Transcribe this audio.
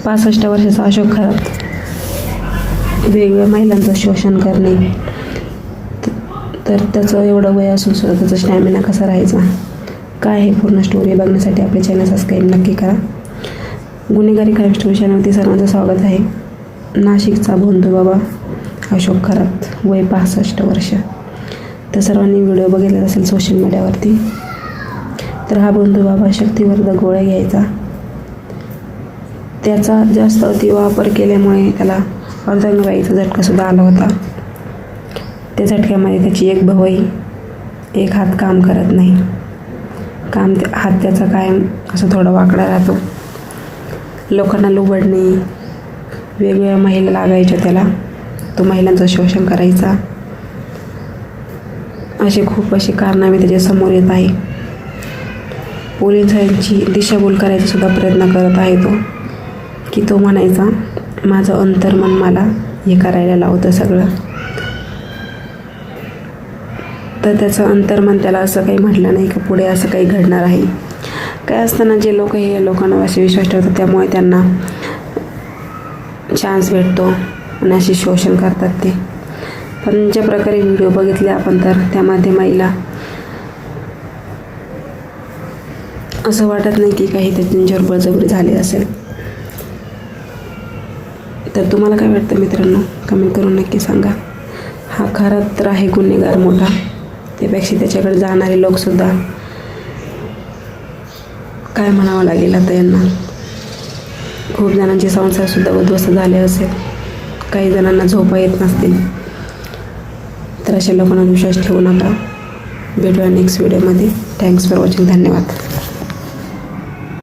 65 वर्षाचा अशोक खरात वेगवेगळ्या महिलांचं शोषण करणे, तर त्याचं एवढं वय असून सुद्धा त्याचा स्टॅमिना कसा राहायचा, काय आहे पूर्ण स्टोरी बघण्यासाठी आपले चॅनल सबस्क्राईब नक्की करा. गुन्हेगारी क्राईम स्टोरी चॅनलवरती सर्वांचं स्वागत आहे. नाशिकचा भोंदू बाबा अशोक खरात, वय 65 वर्ष. तर सर्वांनी व्हिडिओ बघितला असेल सोशल मीडियावरती. तर हा भोंदू बाबा शक्तिवर्धक गोळ्या घ्यायचा. त्याचा जास्त अतिवापर केल्यामुळे त्याला अर्धांगवायूचा झटकासुद्धा आला होता. त्या झटक्यामध्ये त्याची एक भवई, एक हात काम करत नाही. हात त्याचा कायम असं थोडा वाकडा राहतो. लोकांना लुबडणे, वेगवेगळ्या महिला लागायच्या त्याला, तो महिलांचं शोषण करायचा. खूप असे कारनामे त्याच्या समोर येत आहे. पोलिसांची दिशाभूल करायचा सुद्धा प्रयत्न करत आहे तो म्हणायचा माझं अंतर्मन मला हे करायला लावतं सगळं. तर त्याचं अंतर्मन त्याला असं काही म्हटलं नाही की पुढे असं काही घडणार आहे. काय असताना जे लोक हे लोकांना असे विश्वास ठेवतात, त्यामुळे त्यांना चान्स भेटतो आणि असे शोषण करतात ते. पण ज्या प्रकारे व्हिडिओ बघितले आपण, तर त्यामध्ये महिला असं वाटत नाही की काही त्यांच्यावर बळजबरी झाली असेल. तर तुम्हाला काय वाटतं मित्रांनो, कमेंट करून नक्की सांगा. हा खरात तर आहे गुन्हेगार मोठा, त्यापेक्षा त्याच्याकडे जाणारे लोकसुद्धा काय म्हणावं लागेल आता यांना. खूप जणांचे संसारसुद्धा उद्ध्वस्त झाले असेल, काही जणांना झोपा येत नसतील. तर अशा लोकांना विश्वास ठेवू नका. भेटूया नेक्स्ट व्हिडिओमध्ये. Thanks for watching. धन्यवाद.